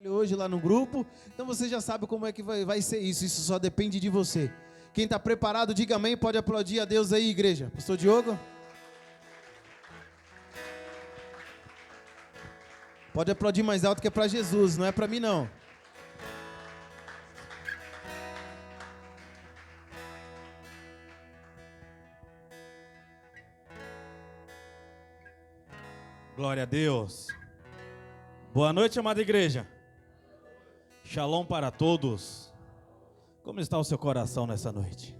Hoje lá no grupo, então você já sabe como é que vai ser isso só depende de você. Quem está preparado, diga amém, pode aplaudir a Deus aí, igreja. Pastor Diogo? Pode aplaudir mais alto que é para Jesus, não é para mim não. Glória a Deus. Boa noite, amada igreja. Shalom para todos. Como está o seu coração nessa noite?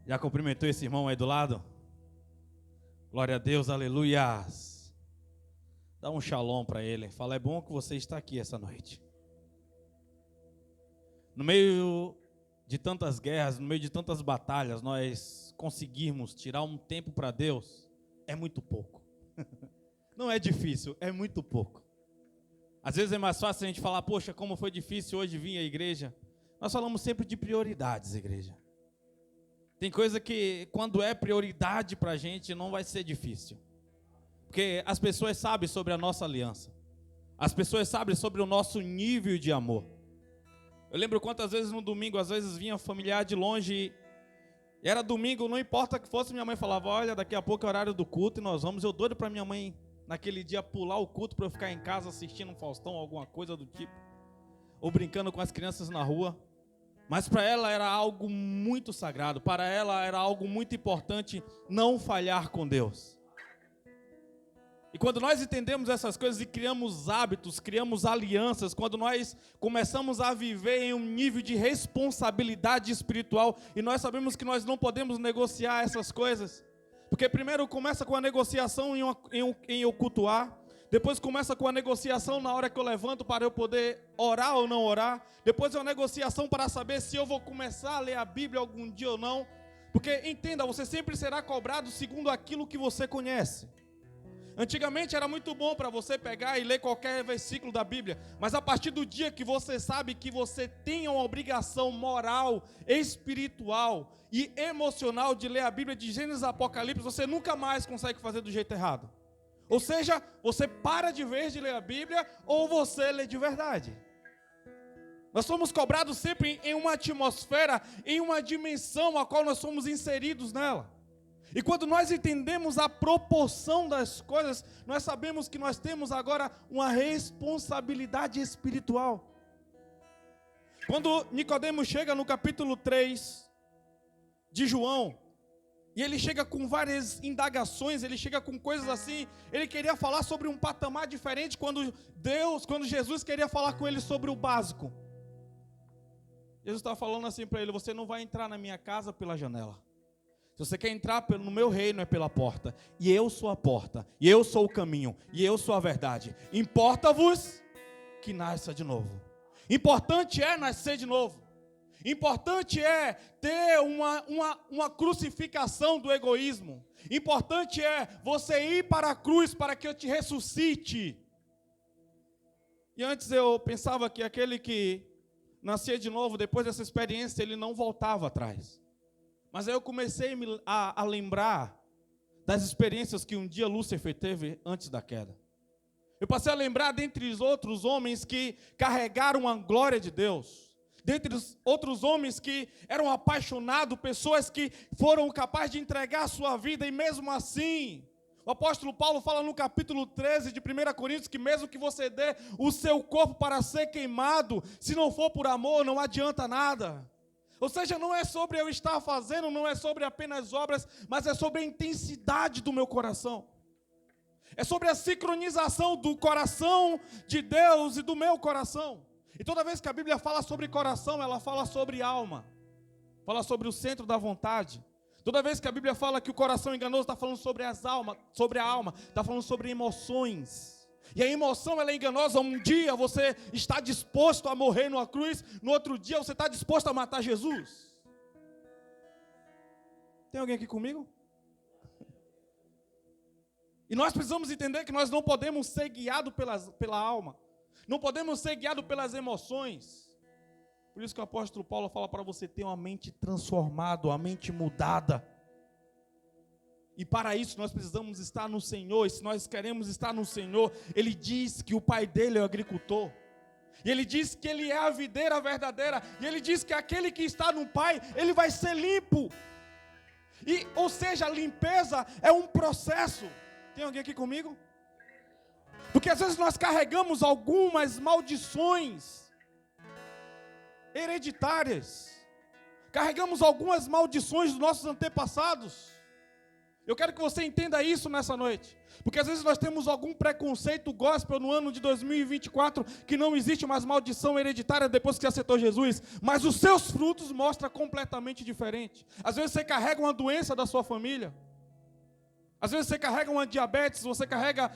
Já cumprimentou esse irmão aí do lado? Glória a Deus, aleluias. Dá um shalom para ele. Fala, é bom que você está aqui essa noite. No meio de tantas guerras, no meio de tantas batalhas, nós conseguirmos tirar um tempo para Deus, é muito pouco. Não é difícil, é muito pouco. Às vezes é mais fácil a gente falar, poxa, como foi difícil hoje vir à igreja. Nós falamos sempre de prioridades, igreja. Tem coisa que, quando é prioridade para a gente, não vai ser difícil. Porque as pessoas sabem sobre a nossa aliança. As pessoas sabem sobre o nosso nível de amor. Eu lembro quantas vezes no domingo, às vezes vinha familiar de longe, e era domingo, não importa que fosse, minha mãe falava, olha, daqui a pouco é o horário do culto e nós vamos. Eu doido para minha mãe, naquele dia, pular o culto para eu ficar em casa assistindo um Faustão, alguma coisa do tipo. Ou brincando com as crianças na rua. Mas para ela era algo muito sagrado, para ela era algo muito importante não falhar com Deus. E quando nós entendemos essas coisas e criamos hábitos, criamos alianças, quando nós começamos a viver em um nível de responsabilidade espiritual, e nós sabemos que nós não podemos negociar essas coisas, porque primeiro começa com a negociação em eu cultuar, depois começa com a negociação na hora que eu levanto para eu poder orar ou não orar, depois é uma negociação para saber se eu vou começar a ler a Bíblia algum dia ou não, porque entenda, você sempre será cobrado segundo aquilo que você conhece. Antigamente era muito bom para você pegar e ler qualquer versículo da Bíblia, mas a partir do dia que você sabe que você tem uma obrigação moral, espiritual e emocional de ler a Bíblia de Gênesis a Apocalipse, você nunca mais consegue fazer do jeito errado. Ou seja, você para de vez de ler a Bíblia ou você lê de verdade. Nós somos cobrados sempre em uma atmosfera, em uma dimensão a qual nós somos inseridos nela. E quando nós entendemos a proporção das coisas, nós sabemos que nós temos agora uma responsabilidade espiritual. Quando Nicodemo chega no capítulo 3 de João, e ele chega com várias indagações, ele chega com coisas assim, ele queria falar sobre um patamar diferente quando Jesus queria falar com ele sobre o básico. Jesus estava falando assim para ele, você não vai entrar na minha casa pela janela. Se você quer entrar no meu reino é pela porta, e eu sou a porta, e eu sou o caminho, e eu sou a verdade. Importa-vos que nasça de novo. Importante é nascer de novo. Importante é ter uma crucificação do egoísmo. Importante é você ir para a cruz para que eu te ressuscite. E antes eu pensava que aquele que nascia de novo, depois dessa experiência, ele não voltava atrás. Mas aí eu comecei a lembrar das experiências que um dia Lúcifer teve antes da queda. Eu passei a lembrar dentre os outros homens que carregaram a glória de Deus. Dentre os outros homens que eram apaixonados, pessoas que foram capazes de entregar a sua vida e mesmo assim, o apóstolo Paulo fala no capítulo 13 de 1 Coríntios que mesmo que você dê o seu corpo para ser queimado, se não for por amor, não adianta nada. Ou seja, não é sobre eu estar fazendo, não é sobre apenas obras, mas é sobre a intensidade do meu coração. É sobre a sincronização do coração de Deus e do meu coração. E toda vez que a Bíblia fala sobre coração, ela fala sobre alma. Fala sobre o centro da vontade. Toda vez que a Bíblia fala que o coração é enganoso, está falando sobre a alma, está falando sobre emoções. E a emoção ela é enganosa. Um dia você está disposto a morrer numa cruz, no outro dia você está disposto a matar Jesus. Tem alguém aqui comigo? E nós precisamos entender que nós não podemos ser guiados pela alma. Não podemos ser guiados pelas emoções. Por isso que o apóstolo Paulo fala para você ter uma mente transformada, uma mente mudada. E para isso nós precisamos estar no Senhor. E se nós queremos estar no Senhor, Ele diz que o pai dele é o agricultor. E Ele diz que Ele é a videira verdadeira. E Ele diz que aquele que está no Pai, ele vai ser limpo. Ou seja, a limpeza é um processo. Tem alguém aqui comigo? Porque às vezes nós carregamos algumas maldições hereditárias. Carregamos algumas maldições dos nossos antepassados. Eu quero que você entenda isso nessa noite. Porque às vezes nós temos algum preconceito gospel no ano de 2024, que não existe mais maldição hereditária depois que você aceitou Jesus. Mas os seus frutos mostram completamente diferente. Às vezes você carrega uma doença da sua família. Às vezes você carrega uma diabetes, você carrega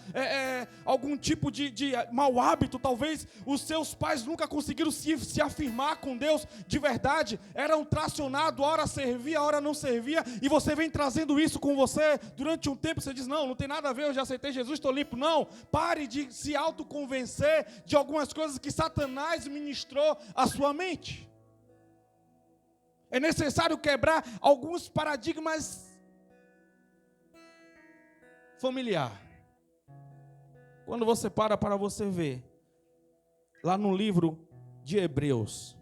algum tipo de mau hábito. Talvez os seus pais nunca conseguiram se afirmar com Deus de verdade. Eram tracionados, a hora servia, a hora não servia. E você vem trazendo isso com você durante um tempo. Você diz, não tem nada a ver, eu já aceitei Jesus, estou limpo. Não, pare de se autoconvencer de algumas coisas que Satanás ministrou à sua mente. É necessário quebrar alguns paradigmas familiar. Quando você para você ver, lá no livro de Hebreus,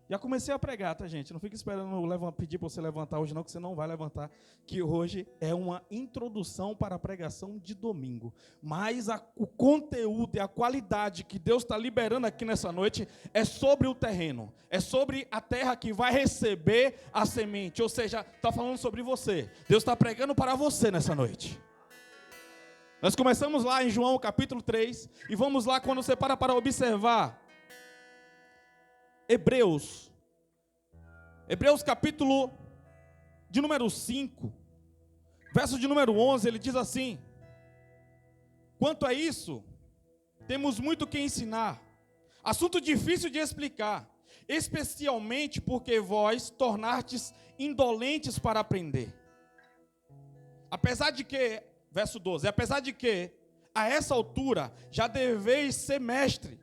já comecei a pregar, tá, gente? Não fique esperando pedir para você levantar hoje não, que você não vai levantar, que hoje é uma introdução para a pregação de domingo. Mas o conteúdo e a qualidade que Deus está liberando aqui nessa noite é sobre o terreno, é sobre a terra que vai receber a semente, ou seja, está falando sobre você. Deus está pregando para você nessa noite. Nós começamos lá em João capítulo 3, e vamos lá quando você para observar Hebreus capítulo de número 5, verso de número 11, ele diz assim: quanto a isso, temos muito que ensinar, assunto difícil de explicar, especialmente porque vós tornastes indolentes para aprender. Apesar de que, verso 12, apesar de que, a essa altura, já deveis ser mestre,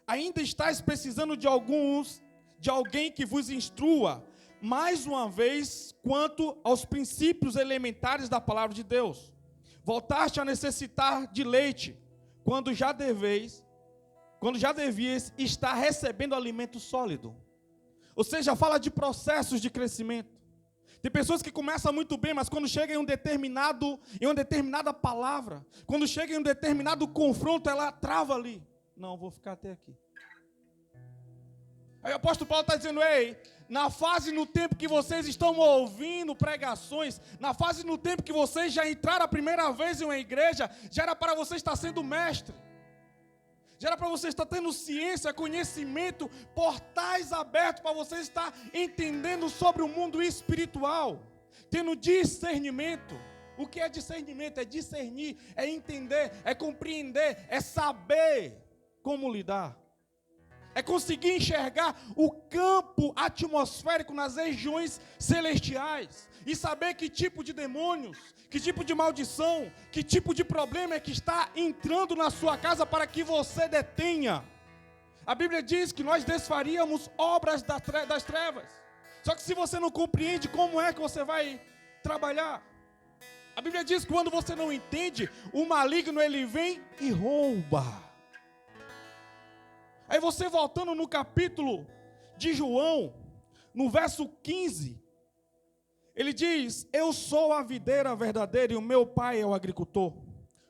ainda estáis precisando de alguém que vos instrua, mais uma vez, quanto aos princípios elementares da palavra de Deus. Voltaste a necessitar de leite, quando já devias estar recebendo alimento sólido. Ou seja, fala de processos de crescimento. Tem pessoas que começam muito bem, mas quando chega em uma determinada palavra, quando chega em um determinado confronto, ela trava ali. Não, vou ficar até aqui. Aí o apóstolo Paulo está dizendo, na fase, no tempo que vocês estão ouvindo pregações, na fase, no tempo que vocês já entraram a primeira vez em uma igreja, já era para você estar sendo mestre. Já era para você estar tendo ciência, conhecimento, portais abertos para você estar entendendo sobre o mundo espiritual, tendo discernimento. O que é discernimento? É discernir, é entender, é compreender, é saber como lidar. É conseguir enxergar o campo atmosférico nas regiões celestiais e saber que tipo de demônios, que tipo de maldição, que tipo de problema é que está entrando na sua casa para que você detenha. A Bíblia diz que nós desfaríamos obras das trevas. Só que se você não compreende, como é que você vai trabalhar? A Bíblia diz que quando você não entende, o maligno ele vem e rouba. Aí você voltando no capítulo de João, no verso 15, ele diz, eu sou a videira verdadeira e o meu pai é o agricultor.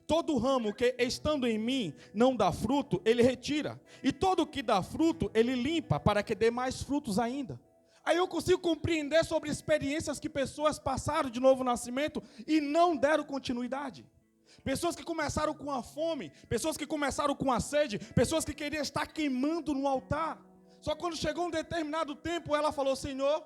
Todo ramo que estando em mim não dá fruto, ele retira. E todo que dá fruto, ele limpa para que dê mais frutos ainda. Aí eu consigo compreender sobre experiências que pessoas passaram de novo nascimento e não deram continuidade. Pessoas que começaram com a fome, pessoas que começaram com a sede, pessoas que queriam estar queimando no altar. Só quando chegou um determinado tempo, ela falou, Senhor,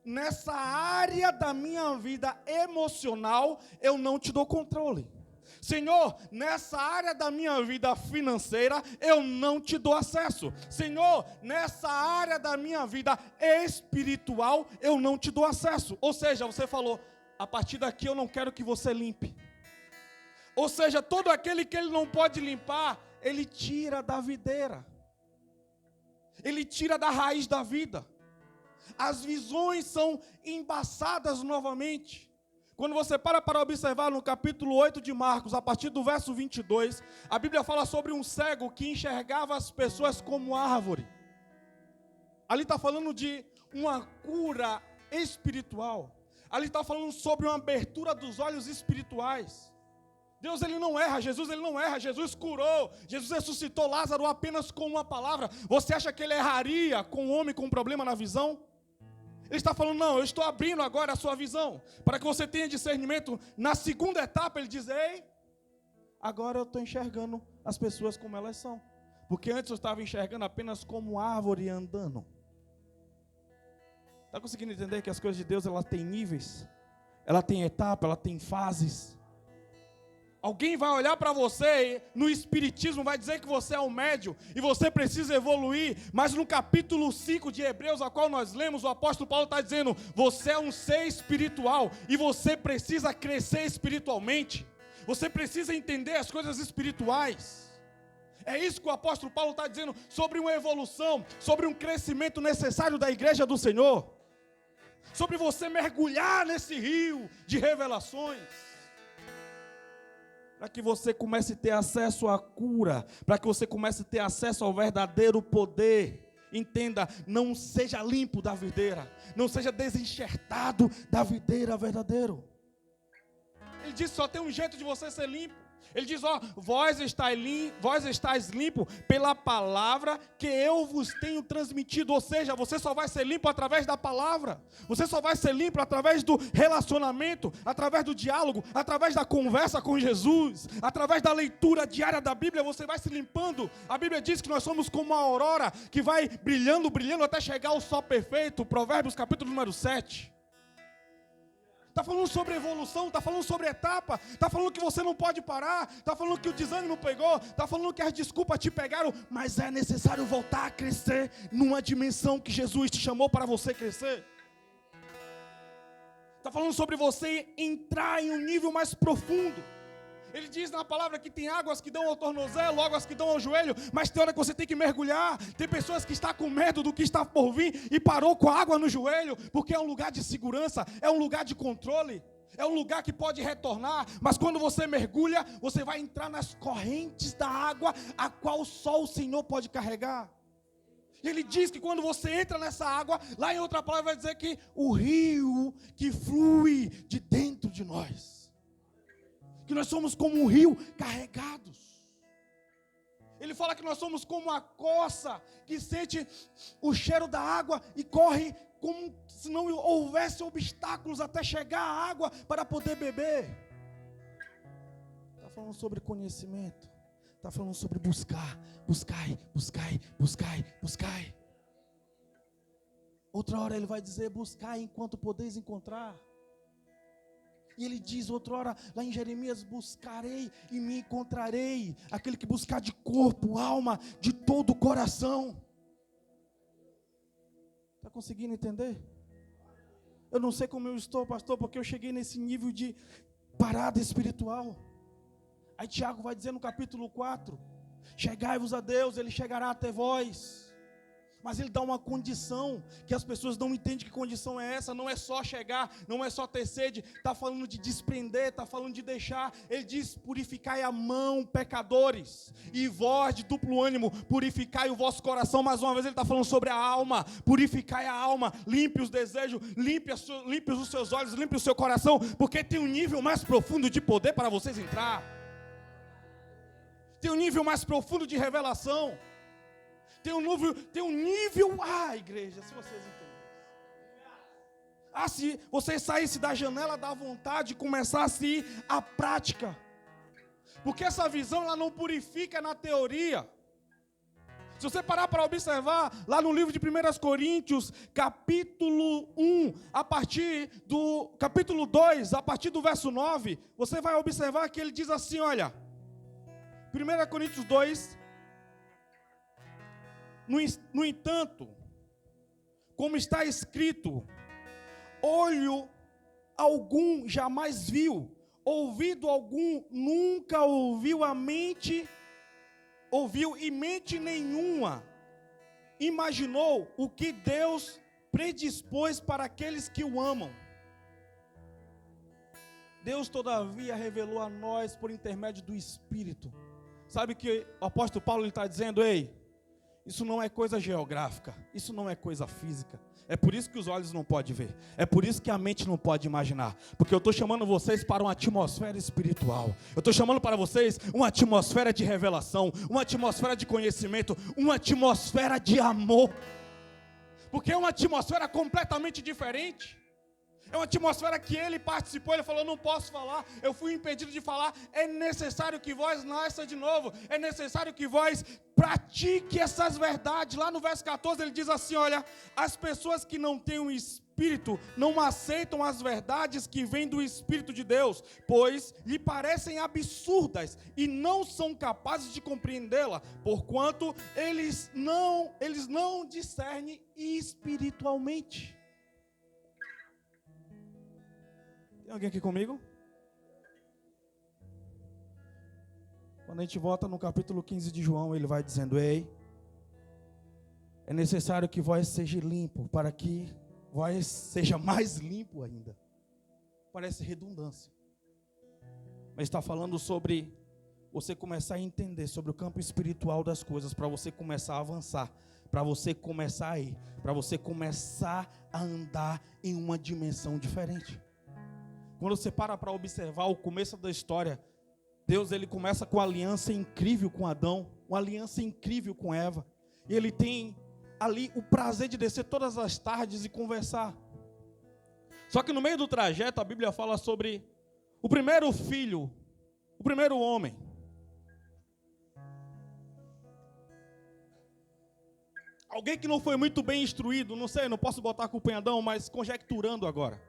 nessa área da minha vida emocional, eu não te dou controle. Senhor, nessa área da minha vida financeira, eu não te dou acesso. Senhor, nessa área da minha vida espiritual, eu não te dou acesso. Ou seja, você falou, a partir daqui eu não quero que você limpe. Ou seja, todo aquele que ele não pode limpar, ele tira da videira. Ele tira da raiz da vida. As visões são embaçadas novamente. Quando você para observar no capítulo 8 de Marcos, a partir do verso 22, a Bíblia fala sobre um cego que enxergava as pessoas como árvore. Ali está falando de uma cura espiritual. Ali está falando sobre uma abertura dos olhos espirituais. Deus, ele não erra, Jesus, ele não erra. Jesus curou, Jesus ressuscitou Lázaro apenas com uma palavra. Você acha que ele erraria com um homem com um problema na visão? Ele está falando, não, eu estou abrindo agora a sua visão, para que você tenha discernimento. Na segunda etapa, ele diz, ei, agora eu estou enxergando as pessoas como elas são. Porque antes eu estava enxergando apenas como árvore andando. Está conseguindo entender que as coisas de Deus, ela tem níveis? Ela tem etapa, ela tem fases. Alguém vai olhar para você no espiritismo, vai dizer que você é um médium e você precisa evoluir, mas no capítulo 5 de Hebreus, a qual nós lemos, o apóstolo Paulo está dizendo, você é um ser espiritual e você precisa crescer espiritualmente, você precisa entender as coisas espirituais. É isso que o apóstolo Paulo está dizendo sobre uma evolução, sobre um crescimento necessário da igreja do Senhor, sobre você mergulhar nesse rio de revelações, para que você comece a ter acesso à cura, para que você comece a ter acesso ao verdadeiro poder. Entenda, não seja limpo da videira, não seja desenxertado da videira verdadeiro. Ele diz, só tem um jeito de você ser limpo. Ele diz, vós estáis limpo pela palavra que eu vos tenho transmitido. Ou seja, você só vai ser limpo através da palavra. Você só vai ser limpo através do relacionamento, através do diálogo, através da conversa com Jesus, através da leitura diária da Bíblia, você vai se limpando. A Bíblia diz que nós somos como a aurora que vai brilhando, brilhando até chegar ao sol perfeito. Provérbios capítulo número 7. Está falando sobre evolução, está falando sobre etapa, está falando que você não pode parar, está falando que o desânimo pegou, está falando que as desculpas te pegaram, mas é necessário voltar a crescer numa dimensão que Jesus te chamou para você crescer. Está falando sobre você entrar em um nível mais profundo. Ele diz na palavra que tem águas que dão ao tornozelo, águas que dão ao joelho, mas tem hora que você tem que mergulhar. Tem pessoas que estão com medo do que está por vir e parou com a água no joelho, porque é um lugar de segurança, é um lugar de controle, é um lugar que pode retornar, mas quando você mergulha, você vai entrar nas correntes da água, a qual só o Senhor pode carregar. Ele diz que quando você entra nessa água, lá em outra palavra vai dizer que o rio que flui de dentro de nós, que nós somos como um rio carregados. Ele fala que nós somos como a coça que sente o cheiro da água e corre como se não houvesse obstáculos até chegar à água para poder beber. Está falando sobre conhecimento, está falando sobre buscar, buscai. Outra hora ele vai dizer, buscai enquanto podeis encontrar. E ele diz outra hora, lá em Jeremias, buscarei e me encontrarei. Aquele que buscar de corpo, alma, de todo o coração. Está conseguindo entender? Eu não sei como eu estou, pastor, porque eu cheguei nesse nível de parada espiritual. Aí Tiago vai dizer no capítulo 4, chegai-vos a Deus, Ele chegará até vós. Mas ele dá uma condição, que as pessoas não entendem que condição é essa. Não é só chegar, não é só ter sede. Está falando de desprender, está falando de deixar. Ele diz, purificai a mão, pecadores. E vós de duplo ânimo, purificai o vosso coração. Mais uma vez ele está falando sobre a alma. Purificai a alma, limpe os desejos, limpe os seus olhos, limpe o seu coração. Porque tem um nível mais profundo de poder para vocês entrar. Tem um nível mais profundo de revelação. Tem um nível, igreja, se vocês entenderem. Se você saísse da janela da vontade e começasse a ir à prática. Porque essa visão, ela não purifica na teoria. Se você parar para observar, lá no livro de 1 Coríntios, capítulo 1, a partir do capítulo 2, a partir do verso 9, você vai observar que ele diz assim, olha, 1 Coríntios 2, no entanto, como está escrito, olho algum jamais viu, ouvido algum nunca ouviu, e mente nenhuma imaginou o que Deus predispôs para aqueles que o amam. Deus, todavia, revelou a nós por intermédio do Espírito. Sabe que o apóstolo Paulo está dizendo, ei, isso não é coisa geográfica, isso não é coisa física. É por isso que os olhos não podem ver, é por isso que a mente não pode imaginar. Porque eu estou chamando vocês para uma atmosfera espiritual. Eu estou chamando para vocês uma atmosfera de revelação, uma atmosfera de conhecimento, uma atmosfera de amor. Porque é uma atmosfera completamente diferente. É uma atmosfera que ele participou, ele falou, não posso falar, eu fui impedido de falar. É necessário que vós nasça de novo, é necessário que vós pratique essas verdades. Lá no verso 14 ele diz assim, olha, as pessoas que não têm o Espírito não aceitam as verdades que vêm do Espírito de Deus, pois lhe parecem absurdas e não são capazes de compreendê-la, porquanto eles não discernem espiritualmente. Tem alguém aqui comigo? Quando a gente volta no capítulo 15 de João, ele vai dizendo, ei, é necessário que vós seja limpo, para que vós seja mais limpo ainda. Parece redundância. Mas está falando sobre você começar a entender sobre o campo espiritual das coisas, para você começar a avançar, para você começar a ir, para você começar a andar em uma dimensão diferente. Quando você para observar o começo da história, Deus ele começa com uma aliança incrível com Adão, uma aliança incrível com Eva. E ele tem ali o prazer de descer todas as tardes e conversar. Só que no meio do trajeto a Bíblia fala sobre o primeiro filho, o primeiro homem. Alguém que não foi muito bem instruído, não sei, não posso botar a culpa em Adão, mas conjecturando agora.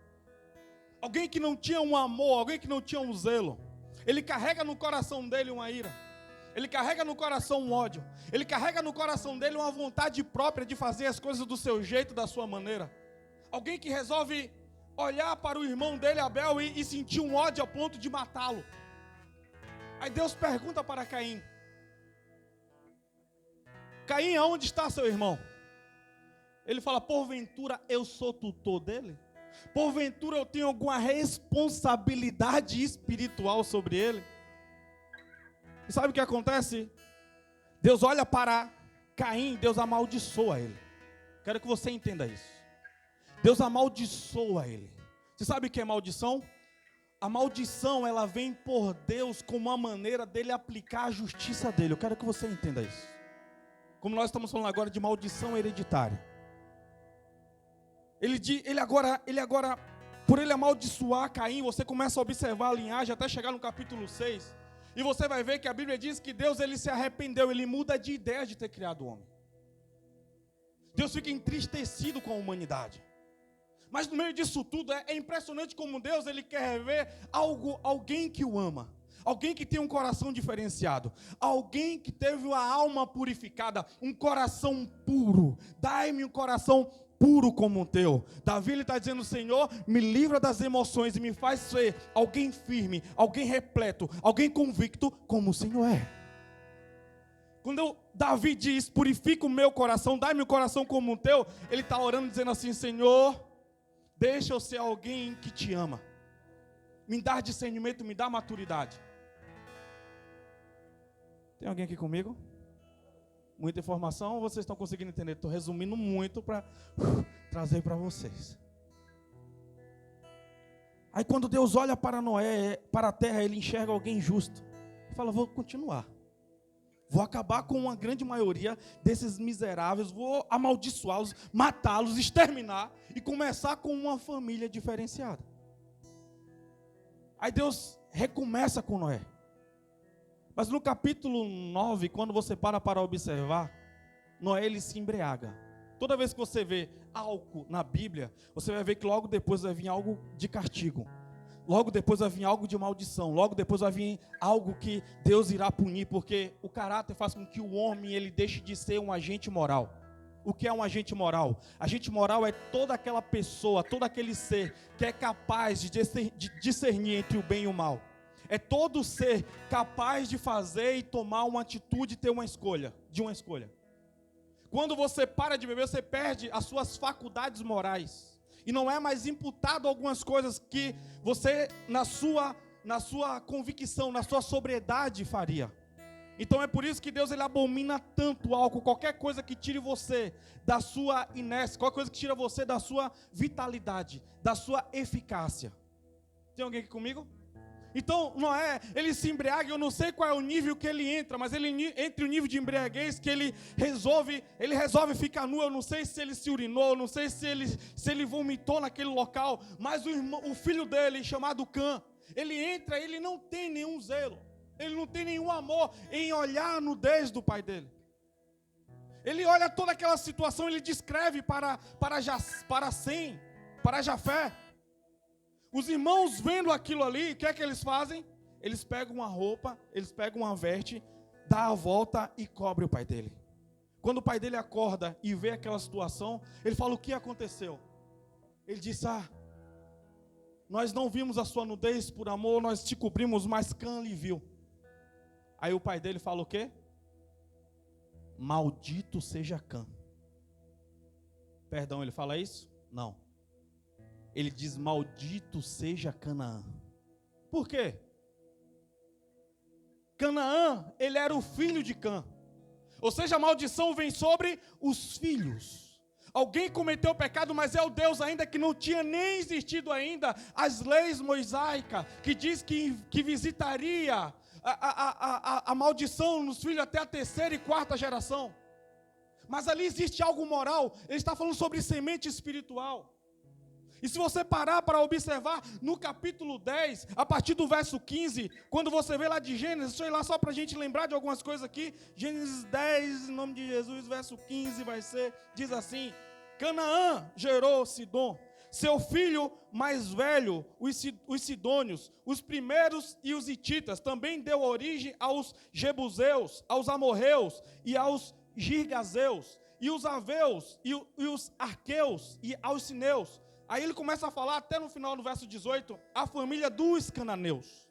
Alguém que não tinha um amor, alguém que não tinha um zelo. Ele carrega no coração dele uma ira. Ele carrega no coração um ódio. Ele carrega no coração dele uma vontade própria de fazer as coisas do seu jeito, da sua maneira. Alguém que resolve olhar para o irmão dele, Abel, e sentir um ódio a ponto de matá-lo. Aí Deus pergunta para Caim: Caim, aonde está seu irmão? Ele fala: porventura eu sou tutor dele? Porventura eu tenho alguma responsabilidade espiritual sobre ele? E sabe o que acontece? Deus olha para Caim, Deus amaldiçoa ele. Quero que você entenda isso. Deus amaldiçoa ele. Você sabe o que é maldição? A maldição, ela vem por Deus como uma maneira dele aplicar a justiça dele. Eu quero que você entenda isso. Como nós estamos falando agora de maldição hereditária. Ele agora, por ele amaldiçoar Caim, você começa a observar a linhagem até chegar no capítulo 6. E você vai ver que a Bíblia diz que Deus ele se arrependeu, ele muda de ideia de ter criado o homem. Deus fica entristecido com a humanidade. Mas no meio disso tudo, é impressionante como Deus ele quer ver alguém que o ama. Alguém que tem um coração diferenciado. Alguém que teve uma alma purificada, um coração puro. Dai-me um coração puro como o teu. Davi está dizendo: Senhor, me livra das emoções e me faz ser alguém firme, alguém repleto, alguém convicto como o Senhor é. Quando Davi diz: purifica o meu coração, dai-me o coração como o teu, ele está orando dizendo assim: Senhor, deixa eu ser alguém que te ama. Me dá discernimento, me dá maturidade. Tem alguém aqui comigo? Muita informação, vocês estão conseguindo entender? Estou resumindo muito para trazer para vocês. Aí quando Deus olha para Noé, para a terra, ele enxerga alguém justo. Ele fala: vou continuar. Vou acabar com uma grande maioria desses miseráveis, vou amaldiçoá-los, matá-los, exterminar e começar com uma família diferenciada. Aí Deus recomeça com Noé. Mas no capítulo 9, quando você para observar, Noé ele se embriaga. Toda vez que você vê álcool na Bíblia, você vai ver que logo depois vai vir algo de castigo. Logo depois vai vir algo de maldição. Logo depois vai vir algo que Deus irá punir, porque o caráter faz com que o homem ele deixe de ser um agente moral. O que é um agente moral? Agente moral é toda aquela pessoa, todo aquele ser que é capaz de discernir entre o bem e o mal. É todo ser capaz de fazer e tomar uma atitude e ter uma escolha, Quando você para de beber, você perde as suas faculdades morais. E não é mais imputado algumas coisas que você, na sua convicção, na sua sobriedade, faria. Então é por isso que Deus ele abomina tanto o álcool, qualquer coisa que tire você da sua inércia, qualquer coisa que tire você da sua vitalidade, da sua eficácia. Tem alguém aqui comigo? Então Noé, ele se embriaga, eu não sei qual é o nível que ele entra, mas ele entre o nível de embriaguez que ele resolve ficar nu. Eu não sei se ele se urinou, eu não sei se ele vomitou naquele local, mas o filho dele, chamado Cã, ele entra, ele não tem nenhum zelo. Ele não tem nenhum amor em olhar a nudez do pai dele. Ele olha toda aquela situação, ele descreve para Sem, para Jafé. Os irmãos vendo aquilo ali, o que é que eles fazem? Eles pegam uma roupa, eles pegam uma veste, dá a volta e cobre o pai dele. Quando o pai dele acorda e vê aquela situação, ele fala: o que aconteceu? Ele diz: nós não vimos a sua nudez por amor, nós te cobrimos, mas Cã lhe viu. Aí o pai dele fala o quê? Maldito seja Cã. Perdão, ele fala isso? Não. Ele diz: maldito seja Canaã. Por quê? Canaã, ele era o filho de Cã. Ou seja, a maldição vem sobre os filhos. Alguém cometeu pecado, mas é o Deus ainda que não tinha nem existido ainda as leis mosaicas, que diz que visitaria a maldição nos filhos até a 3ª e 4ª geração. Mas ali existe algo moral. Ele está falando sobre semente espiritual. E se você parar para observar no capítulo 10, a partir do verso 15, quando você vê lá de Gênesis, deixa eu ir lá só para a gente lembrar de algumas coisas aqui. Gênesis 10, em nome de Jesus, verso 15 diz assim: Canaã gerou Sidom, seu filho mais velho, os sidônios, os primeiros e os hititas. Também deu origem aos jebuseus, aos amorreus e aos girgazeus, e os aveus e os arqueus e aos sineus. Aí ele começa a falar até no final do verso 18, a família dos cananeus.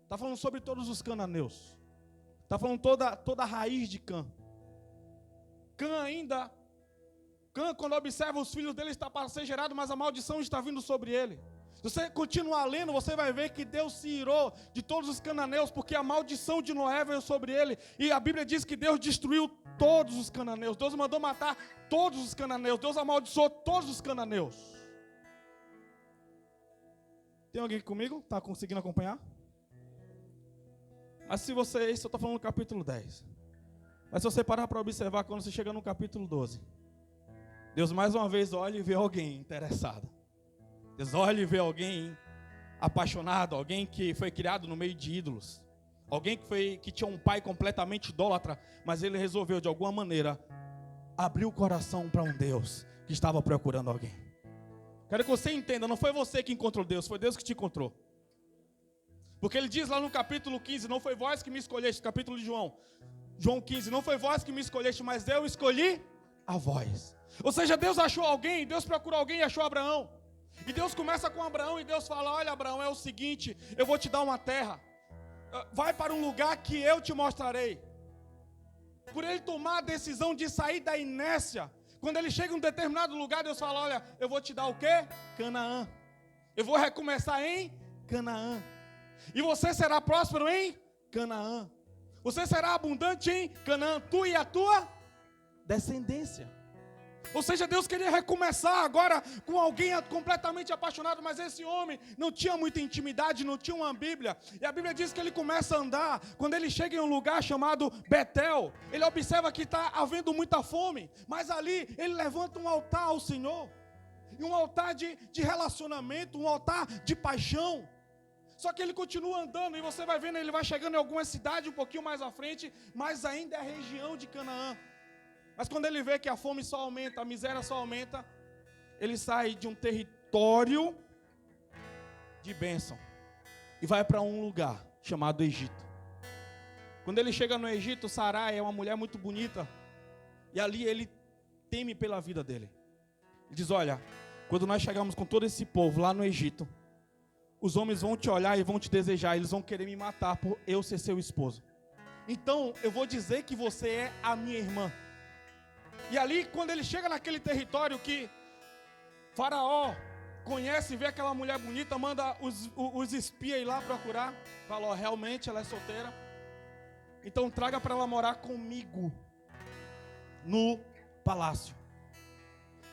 Está falando sobre todos os cananeus. Está falando toda a raiz de Cã. Cã, quando observa os filhos dele, está para ser gerado, mas a maldição está vindo sobre ele. Se você continuar lendo, você vai ver que Deus se irou de todos os cananeus, porque a maldição de Noé veio sobre ele. E a Bíblia diz que Deus destruiu todos os cananeus. Deus mandou matar todos os cananeus. Deus amaldiçoou todos os cananeus. Tem alguém aqui comigo? Está conseguindo acompanhar? Mas se você, isso eu estou falando no capítulo 10. Mas se você parar para observar, quando você chega no capítulo 12, Deus mais uma vez olha e vê alguém interessado. Deus olha e vê alguém apaixonado, alguém que foi criado no meio de ídolos. Alguém que tinha um pai completamente idólatra, mas ele resolveu de alguma maneira abrir o coração para um Deus que estava procurando alguém. Quero que você entenda, não foi você que encontrou Deus, foi Deus que te encontrou. Porque ele diz lá no capítulo 15, não foi vós que me escolheste, capítulo de João 15, não foi vós que me escolheste, mas eu escolhi a vós. Ou seja, Deus achou alguém, Deus procurou alguém e achou Abraão. E Deus começa com Abraão e Deus fala: olha, Abraão, é o seguinte, eu vou te dar uma terra. Vai para um lugar que eu te mostrarei. Por ele tomar a decisão de sair da inércia, quando ele chega em um determinado lugar, Deus fala: olha, eu vou te dar o quê? Canaã. Eu vou recomeçar em Canaã. E você será próspero em Canaã. Você será abundante em Canaã, tu e a tua descendência. Ou seja, Deus queria recomeçar agora com alguém completamente apaixonado, mas esse homem não tinha muita intimidade, não tinha uma Bíblia. E a Bíblia diz que ele começa a andar, quando ele chega em um lugar chamado Betel, ele observa que está havendo muita fome, mas ali ele levanta um altar ao Senhor, e um altar de relacionamento, um altar de paixão. Só que ele continua andando, e você vai vendo, ele vai chegando em alguma cidade um pouquinho mais à frente, mas ainda é a região de Canaã. Mas quando ele vê que a fome só aumenta, a miséria só aumenta, ele sai de um território de bênção e vai para um lugar chamado Egito. Quando ele chega no Egito, Sarai é uma mulher muito bonita, e ali ele teme pela vida dele. Ele diz: olha, quando nós chegamos com todo esse povo lá no Egito, os homens vão te olhar e vão te desejar, eles vão querer me matar por eu ser seu esposo. Então eu vou dizer que você é a minha irmã. E ali, quando ele chega naquele território que Faraó conhece, vê aquela mulher bonita, manda os espias ir lá procurar. Fala, ó, realmente ela é solteira. Então traga para ela morar comigo no palácio.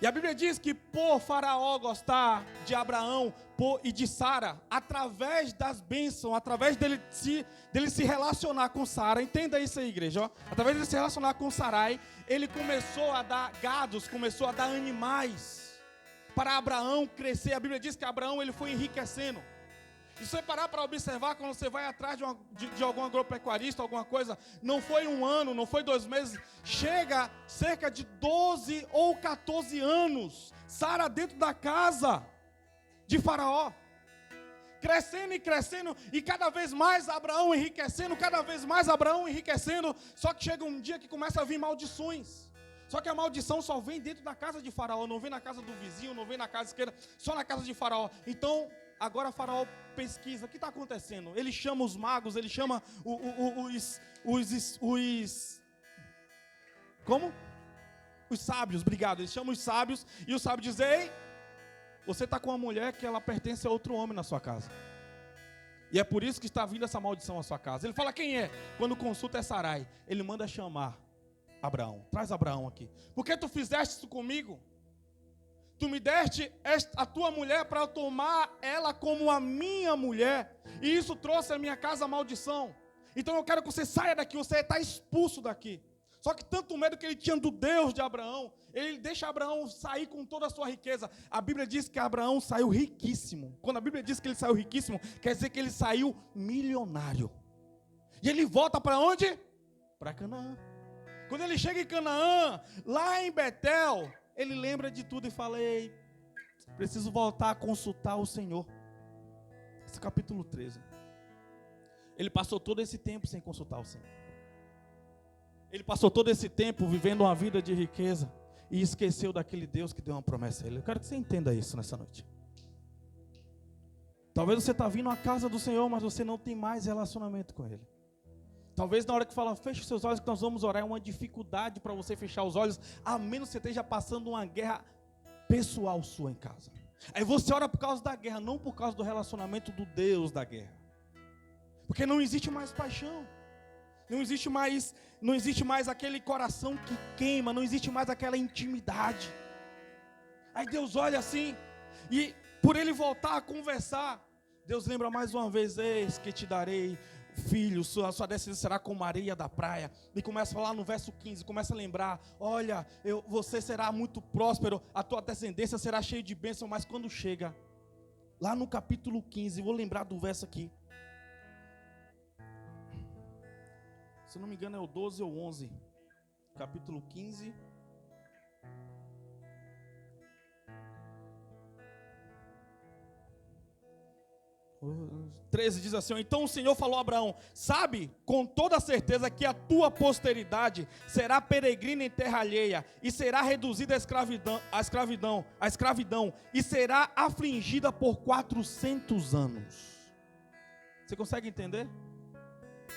E a Bíblia diz que por Faraó gostar de Abraão e de Sara, através das bênçãos, através dele se relacionar com Sara, entenda isso aí, igreja, ó. Através dele se relacionar com Sarai, ele começou a dar gados, começou a dar animais para Abraão crescer. A Bíblia diz que Abraão ele foi enriquecendo. E se você parar para observar, quando você vai atrás de algum agropecuarista, alguma coisa, não foi 1 ano, não foi 2 meses, chega cerca de 12 ou 14 anos, Sara dentro da casa de Faraó, crescendo e crescendo, e cada vez mais Abraão enriquecendo, só que chega um dia que começa a vir maldições. Só que a maldição só vem dentro da casa de Faraó, não vem na casa do vizinho, não vem na casa esquerda, só na casa de Faraó. Então, agora Faraó pesquisa, o que está acontecendo? Ele chama os magos, ele chama os sábios, obrigado. Ele chama os sábios, e o sábio diz, ei, você está com uma mulher que ela pertence a outro homem na sua casa. E é por isso que está vindo essa maldição à sua casa. Ele fala, quem é? Quando consulta é Sarai. Ele manda chamar Abraão, traz Abraão aqui. Por que tu fizeste isso comigo? Tu me deste a tua mulher para eu tomar ela como a minha mulher, e isso trouxe à minha casa a maldição. Então eu quero que você saia daqui, você está expulso daqui. Só que tanto medo que ele tinha do Deus de Abraão, ele deixa Abraão sair com toda a sua riqueza. A Bíblia diz que Abraão saiu riquíssimo. Quando a Bíblia diz que ele saiu riquíssimo, quer dizer que ele saiu milionário. E ele volta para onde? Para Canaã. Quando ele chega em Canaã, lá em Betel, ele lembra de tudo e fala, ei, preciso voltar a consultar o Senhor. Esse é capítulo 13. Ele passou todo esse tempo sem consultar o Senhor. Ele passou todo esse tempo vivendo uma vida de riqueza e esqueceu daquele Deus que deu uma promessa a ele. Eu quero que você entenda isso nessa noite. Talvez você está vindo à casa do Senhor, mas você não tem mais relacionamento com Ele. Talvez na hora que fala, feche os seus olhos que nós vamos orar, é uma dificuldade para você fechar os olhos, a menos que você esteja passando uma guerra pessoal sua em casa. Aí você ora por causa da guerra, não por causa do relacionamento do Deus da guerra. Porque não existe mais paixão. Não existe mais aquele coração que queima, não existe mais aquela intimidade. Aí Deus olha assim, e por ele voltar a conversar, Deus lembra mais uma vez, eis que te darei filho, sua descendência será como a areia da praia. E começa a falar no verso 15, começa a lembrar, olha, você será muito próspero, a tua descendência será cheia de bênção. Mas quando chega lá no capítulo 15, vou lembrar do verso aqui, se não me engano é o 12 ou 11, capítulo 15. 13 diz assim, então o Senhor falou a Abraão, sabe com toda certeza que a tua posteridade será peregrina em terra alheia, e será reduzida à escravidão, e será afligida por 400 anos. Você consegue entender?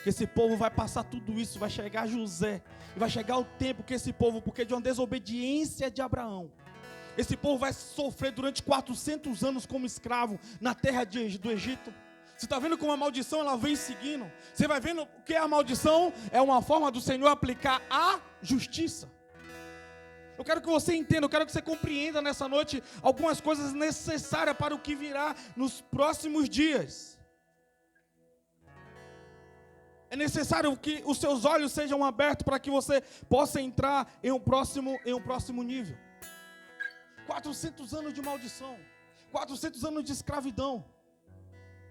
Que esse povo vai passar tudo isso, vai chegar José, e vai chegar o tempo que esse povo, porque de uma desobediência de Abraão, esse povo vai sofrer durante 400 anos como escravo na terra do Egito. Você está vendo como a maldição ela vem seguindo? Você vai vendo que a maldição é uma forma do Senhor aplicar a justiça. Eu quero que você entenda, eu quero que você compreenda nessa noite algumas coisas necessárias para o que virá nos próximos dias. É necessário que os seus olhos sejam abertos para que você possa entrar em um próximo nível. 400 anos de maldição, 400 anos de escravidão,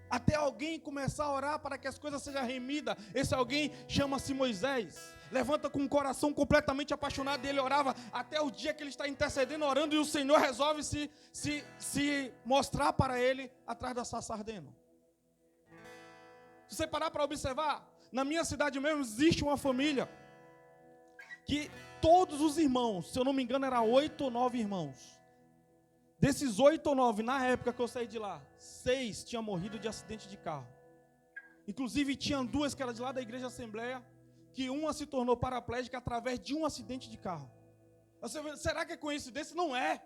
até alguém começar a orar para que as coisas sejam remidas. Esse alguém chama-se Moisés, levanta com um coração completamente apaixonado, e ele orava até o dia que ele está intercedendo, orando, e o Senhor resolve se mostrar para ele atrás da sarça ardendo. Se você parar para observar, na minha cidade mesmo existe uma família que todos os irmãos, se eu não me engano eram 8 ou 9 irmãos, desses 8 ou 9, na época que eu saí de lá, 6 tinham morrido de acidente de carro. Inclusive tinham 2 que eram de lá da igreja Assembleia, que uma se tornou paraplégica através de um acidente de carro. Você vê, será que é coincidência? Não é.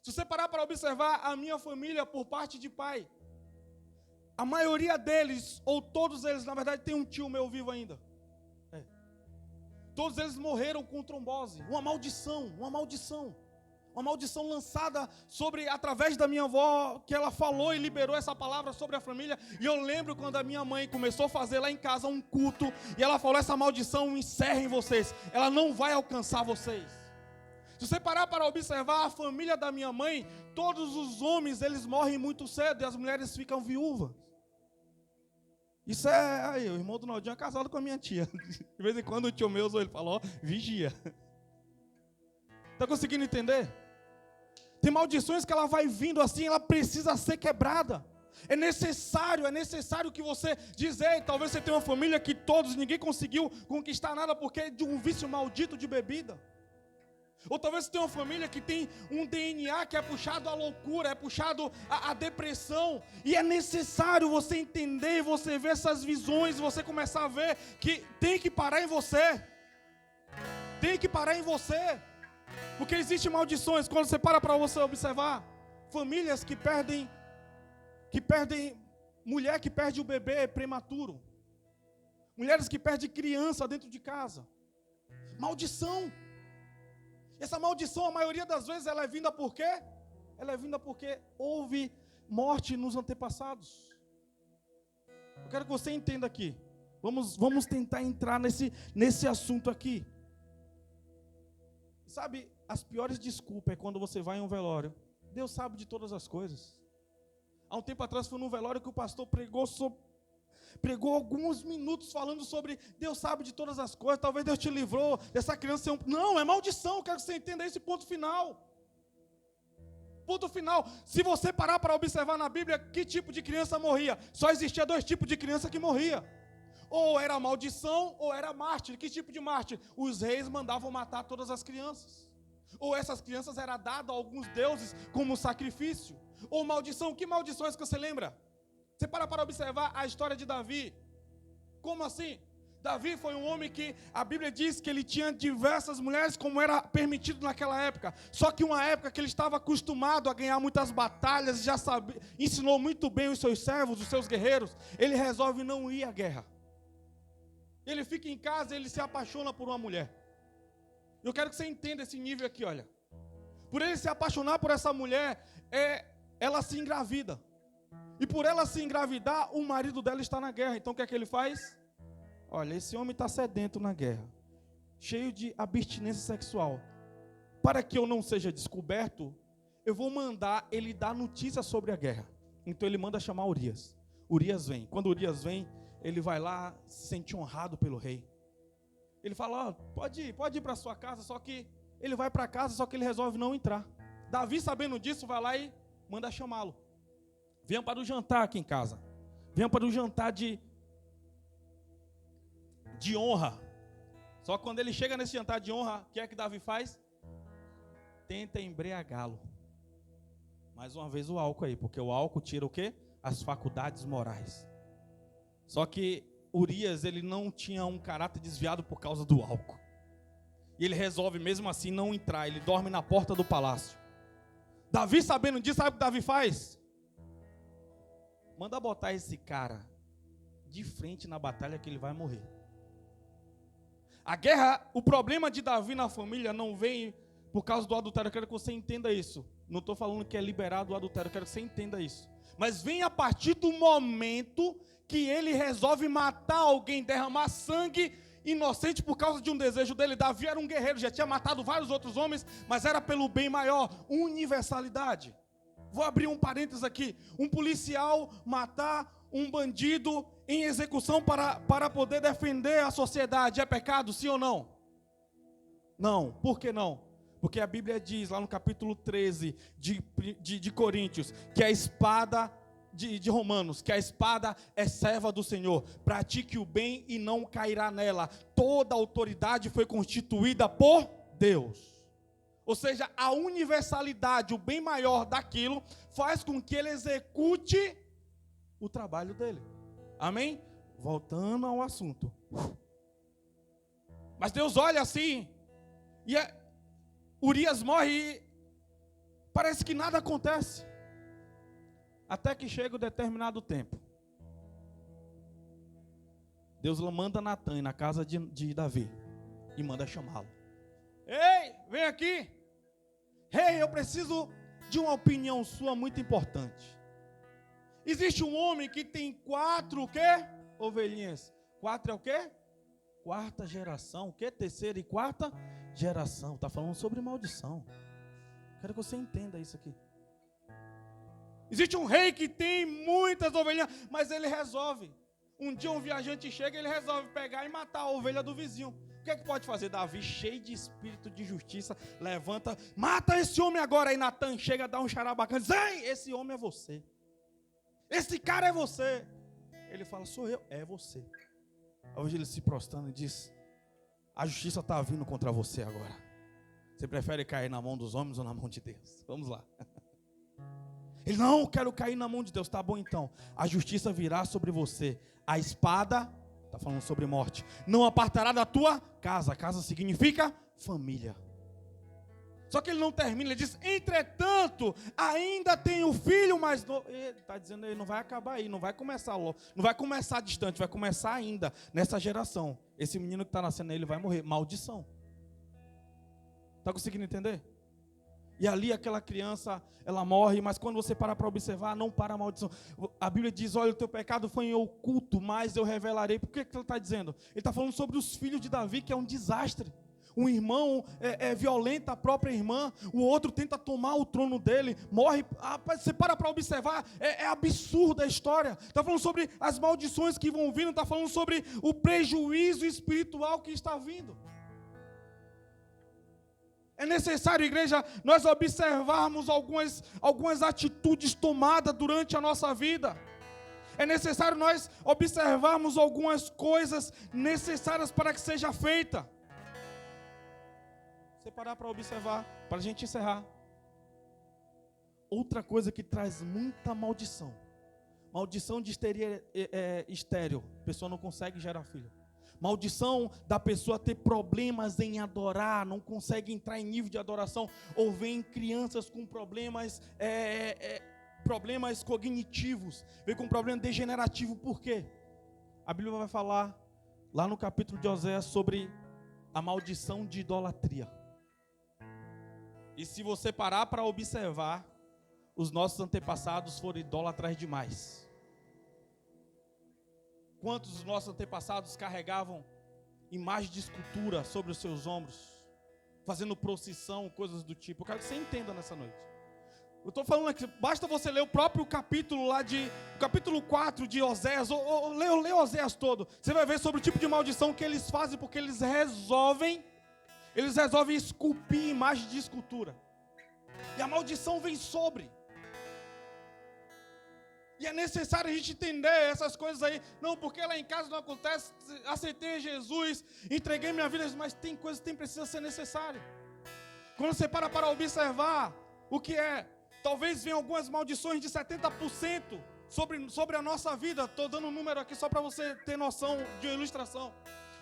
Se você parar para observar a minha família por parte de pai, a maioria deles, ou todos eles, na verdade, tem um tio meu vivo ainda. Todos eles morreram com trombose. Uma maldição. Uma maldição lançada através da minha avó, que ela falou e liberou essa palavra sobre a família. E eu lembro quando a minha mãe começou a fazer lá em casa um culto, e ela falou: essa maldição encerra em vocês, ela não vai alcançar vocês. Se você parar para observar a família da minha mãe, todos os homens, eles morrem muito cedo, e as mulheres ficam viúvas. Isso aí, o irmão do Naldinho é casado com a minha tia. De vez em quando o tio meu, ele fala: ó, vigia. Está conseguindo entender? Tem maldições que ela vai vindo assim, ela precisa ser quebrada. É necessário que você dizer, talvez você tenha uma família que ninguém conseguiu conquistar nada porque é de um vício maldito de bebida. Ou talvez você tenha uma família que tem um DNA que é puxado à loucura, é puxado à depressão. E é necessário você entender, você ver essas visões, você começar a ver que tem que parar em você. Tem que parar em você. Porque existem maldições, quando você para você observar, famílias que perdem, mulher que perde o bebê prematuro, mulheres que perdem criança dentro de casa. Maldição. Essa maldição, a maioria das vezes, ela é vinda por quê? Ela é vinda porque houve morte nos antepassados. Eu quero que você entenda aqui. Vamos tentar entrar nesse assunto aqui. Sabe, as piores desculpas é quando você vai em um velório. Deus sabe de todas as coisas. Há um tempo atrás foi num velório que o pastor pregou alguns minutos falando sobre Deus sabe de todas as coisas. Talvez Deus te livrou dessa criança ser Não, é maldição. Eu quero que você entenda esse ponto final. Ponto final. Se você parar para observar na Bíblia, que tipo de criança morria? Só existia 2 tipos de criança que morria. Ou era maldição, ou era mártir. Que tipo de mártir? Os reis mandavam matar todas as crianças. Ou essas crianças eram dadas a alguns deuses como sacrifício. Ou maldição. Que maldições que você lembra? Você para observar a história de Davi. Como assim? Davi foi um homem que a Bíblia diz que ele tinha diversas mulheres, como era permitido naquela época. Só que uma época que ele estava acostumado a ganhar muitas batalhas, já sabia, ensinou muito bem os seus servos, os seus guerreiros. Ele resolve não ir à guerra. Ele fica em casa e ele se apaixona por uma mulher. Eu quero que você entenda esse nível aqui, olha. Por ele se apaixonar por essa mulher, ela se engravida. E por ela se engravidar, o marido dela está na guerra. Então o que é que ele faz? Olha, esse homem está sedento na guerra, cheio de abstinência sexual. Para que eu não seja descoberto, eu vou mandar ele dar notícia sobre a guerra. Então ele manda chamar Urias. Urias vem. Quando Urias vem, ele vai lá, se sente honrado pelo rei. Ele fala: pode ir para sua casa, só que ele vai para casa, só que ele resolve não entrar. Davi, sabendo disso, vai lá e manda chamá-lo. Venha para o jantar aqui em casa. Venha para o jantar de honra. Só que quando ele chega nesse jantar de honra, o que é que Davi faz? Tenta embriagá-lo. Mais uma vez o álcool aí, porque o álcool tira o quê? As faculdades morais. Só que Urias, ele não tinha um caráter desviado por causa do álcool. E ele resolve mesmo assim não entrar, ele dorme na porta do palácio. Davi, sabendo disso, sabe o que Davi faz? Manda botar esse cara de frente na batalha que ele vai morrer. A guerra, o problema de Davi na família não vem por causa do adultério. Eu quero que você entenda isso. Não estou falando que é liberado o adultério, eu quero que você entenda isso. Mas vem a partir do momento que ele resolve matar alguém, derramar sangue inocente por causa de um desejo dele. Davi era um guerreiro, já tinha matado vários outros homens, mas era pelo bem maior, universalidade. Vou abrir um parênteses aqui. Um policial matar um bandido em execução para poder defender a sociedade é pecado, sim ou não? Não. Por que não? Porque a Bíblia diz lá no capítulo 13 de Coríntios que a espada de Romanos, que a espada é serva do Senhor. Pratique o bem e não cairá nela. Toda autoridade foi constituída por Deus. Ou seja, a universalidade, o bem maior daquilo, faz com que ele execute o trabalho dele. Amém? Voltando ao assunto. Mas Deus olha assim, e Urias morre e Parece que nada acontece. Até que chega um determinado tempo. Deus manda Natan na casa de Davi e manda chamá-lo. Ei, vem aqui. Ei, eu preciso de uma opinião sua muito importante. Existe um homem que tem 4 o quê? Ovelhinhas. 4 é o quê? 4ª geração. O quê? 3ª e 4ª geração. Está falando sobre maldição. Quero que você entenda isso aqui. Existe um rei que tem muitas ovelhinhas, mas ele resolve. Um dia um viajante chega e ele resolve pegar e matar a ovelha do vizinho. O que é que pode fazer? Davi, cheio de espírito de justiça, levanta, mata esse homem agora. Aí Natan chega, dá um xará bacana, diz: ei, esse homem é você. Esse cara é você. Ele fala: sou eu. É você. Hoje ele se prostrando e diz: a justiça está vindo contra você agora. Você prefere cair na mão dos homens ou na mão de Deus? Vamos lá. Ele: não, eu quero cair na mão de Deus. Tá bom então. A justiça virá sobre você. A espada, está falando sobre morte, não apartará da tua casa. Casa significa família. Só que ele não termina, ele diz: entretanto, ainda tenho filho mais novo. Ele está dizendo, ele não vai acabar aí, não vai começar logo, não vai começar distante, vai começar ainda nessa geração. Esse menino que está nascendo aí, ele vai morrer. Maldição. Está conseguindo entender? E ali aquela criança, ela morre, mas quando você para observar, não para a maldição. A Bíblia diz: olha, o teu pecado foi em oculto, mas eu revelarei. Por que ele está dizendo? Ele está falando sobre os filhos de Davi, que é um desastre. Um irmão violenta a própria irmã, o outro tenta tomar o trono dele, morre. Você para observar, é absurda a história. Está falando sobre as maldições que vão vindo, está falando sobre o prejuízo espiritual que está vindo. É necessário, igreja, nós observarmos algumas atitudes tomadas durante a nossa vida. É necessário nós observarmos algumas coisas necessárias para que seja feita. Você parar para observar, para a gente encerrar. Outra coisa que traz muita maldição. Maldição de histeria estéril. A pessoa não consegue gerar filho. Maldição da pessoa ter problemas em adorar, não consegue entrar em nível de adoração, ou vem crianças com problemas cognitivos, vem com problema degenerativo. Por quê? A Bíblia vai falar lá no capítulo de Oséias sobre a maldição de idolatria. E se você parar para observar, os nossos antepassados foram idólatras demais. Quantos dos nossos antepassados carregavam imagem de escultura sobre os seus ombros, fazendo procissão, coisas do tipo? Eu quero que você entenda nessa noite. Eu estou falando aqui, basta você ler o próprio capítulo lá o capítulo 4 de Oséias, ou lê Oséias todo. Você vai ver sobre o tipo de maldição que eles fazem, porque eles resolvem esculpir imagem de escultura. E a maldição vem sobre. E é necessário a gente entender essas coisas aí. Não, porque lá em casa não acontece. Aceitei Jesus, entreguei minha vida, mas tem coisas que precisa ser necessário. Quando você para observar o que é, talvez venham algumas maldições de 70% sobre a nossa vida. Estou dando um número aqui só para você ter noção de uma ilustração.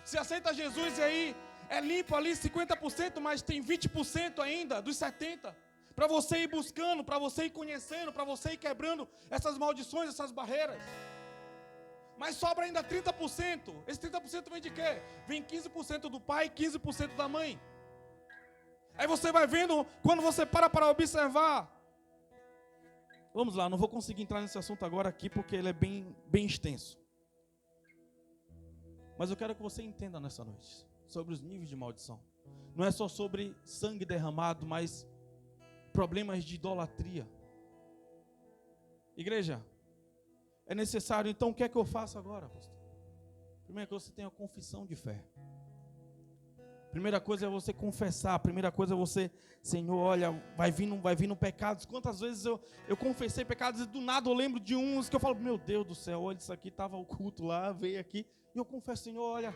Você aceita Jesus e aí é limpo ali 50%, mas tem 20% ainda dos 70%. Para você ir buscando, para você ir conhecendo, para você ir quebrando essas maldições, essas barreiras. Mas sobra ainda 30%. Esse 30% vem de quê? Vem 15% do pai e 15% da mãe. Aí você vai vendo, quando você para observar. Vamos lá, não vou conseguir entrar nesse assunto agora aqui, porque ele é bem extenso. Mas eu quero que você entenda nessa noite, sobre os níveis de maldição. Não é só sobre sangue derramado, mas problemas de idolatria. Igreja, é necessário, então o que é que eu faço agora, pastor? Primeira coisa, você tem a confissão de fé. Primeira coisa é você confessar. Primeira coisa é você, Senhor, olha, vai vindo pecados. Quantas vezes eu confessei pecados e do nada eu lembro de uns que eu falo: meu Deus do céu, olha, isso aqui estava oculto lá, veio aqui. E eu confesso: Senhor, olha,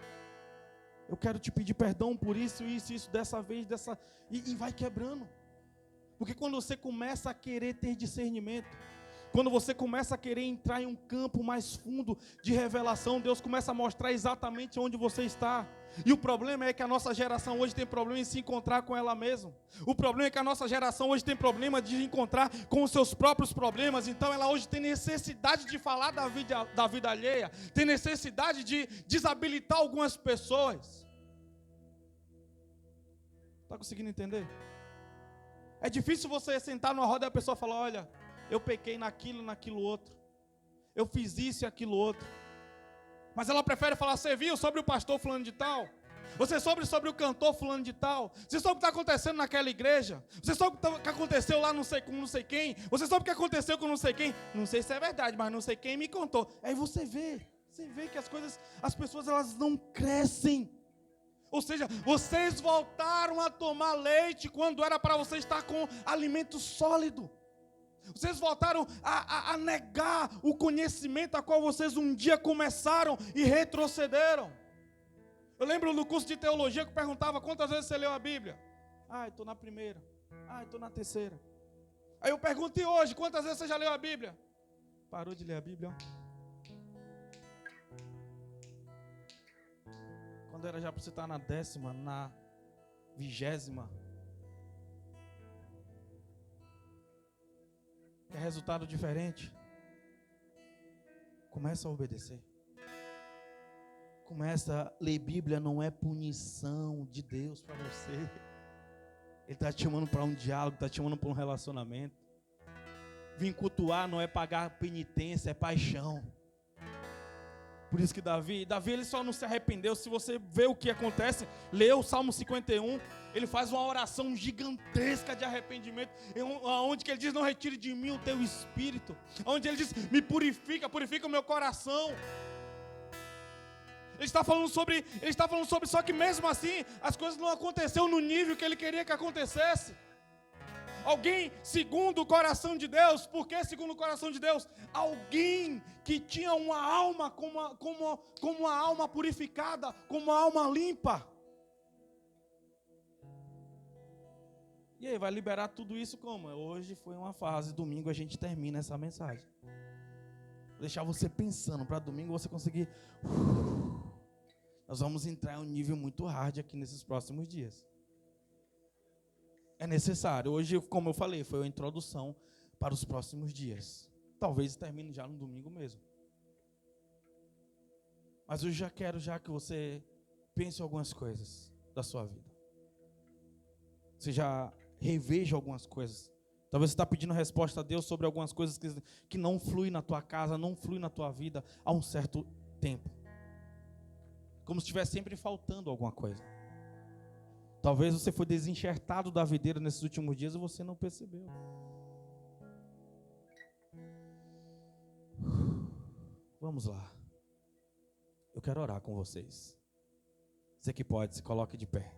eu quero te pedir perdão por isso, dessa vez, e vai quebrando. Porque quando você começa a querer ter discernimento, quando você começa a querer entrar em um campo mais fundo de revelação, Deus começa a mostrar exatamente onde você está. E o problema é que a nossa geração hoje tem problema em se encontrar com ela mesma. O problema é que a nossa geração hoje tem problema de encontrar com os seus próprios problemas. Então ela hoje tem necessidade de falar da vida alheia. Tem necessidade de desabilitar algumas pessoas. Está conseguindo entender? É difícil você sentar numa roda e a pessoa falar: olha, eu pequei naquilo outro. Eu fiz isso e aquilo outro. Mas ela prefere falar: você viu sobre o pastor fulano de tal? Você soube sobre o cantor fulano de tal? Você soube o que está acontecendo naquela igreja? Você soube o que aconteceu lá não sei com não sei quem? Você soube o que aconteceu com não sei quem? Não sei se é verdade, mas não sei quem me contou. Aí você vê que as pessoas elas não crescem. Ou seja, vocês voltaram a tomar leite quando era para você estar com alimento sólido. Vocês voltaram a negar o conhecimento a qual vocês um dia começaram e retrocederam. Eu lembro no curso de teologia que eu perguntava: quantas vezes você leu a Bíblia? Eu estou na primeira. Eu estou na terceira. Aí eu pergunto: e hoje, quantas vezes você já leu a Bíblia? Parou de ler a Bíblia, ó. Quando era já para você estar na 10ª, na 20ª. Quer resultado diferente? Começa a obedecer. Começa a ler Bíblia, não é punição de Deus para você. Ele está te chamando para um diálogo, está te chamando para um relacionamento. Vir cultuar não é pagar penitência, é paixão. Por isso que Davi ele só não se arrependeu. Se você vê o que acontece, lê o Salmo 51, ele faz uma oração gigantesca de arrependimento, onde que ele diz: não retire de mim o teu espírito, onde ele diz: me purifica o meu coração. Ele está falando sobre, só que mesmo assim, as coisas não aconteceram no nível que ele queria que acontecesse. Alguém segundo o coração de Deus. Por que segundo o coração de Deus? Alguém que tinha uma alma como uma alma purificada, como uma alma limpa. E aí, vai liberar tudo isso como? Hoje foi uma fase, domingo a gente termina essa mensagem. Vou deixar você pensando, para domingo você conseguir... Nós vamos entrar em um nível muito hard aqui nesses próximos dias. É necessário. Hoje, como eu falei, foi a introdução para os próximos dias. Talvez termine já no domingo mesmo. Mas eu já quero que você pense em algumas coisas da sua vida. Você já reveja algumas coisas. Talvez você está pedindo resposta a Deus sobre algumas coisas que não fluem na tua casa, não fluem na tua vida há um certo tempo. Como se estivesse sempre faltando alguma coisa. Talvez você foi desenxertado da videira nesses últimos dias e você não percebeu. Vamos lá. Eu quero orar com vocês. Você que pode, se coloque de pé.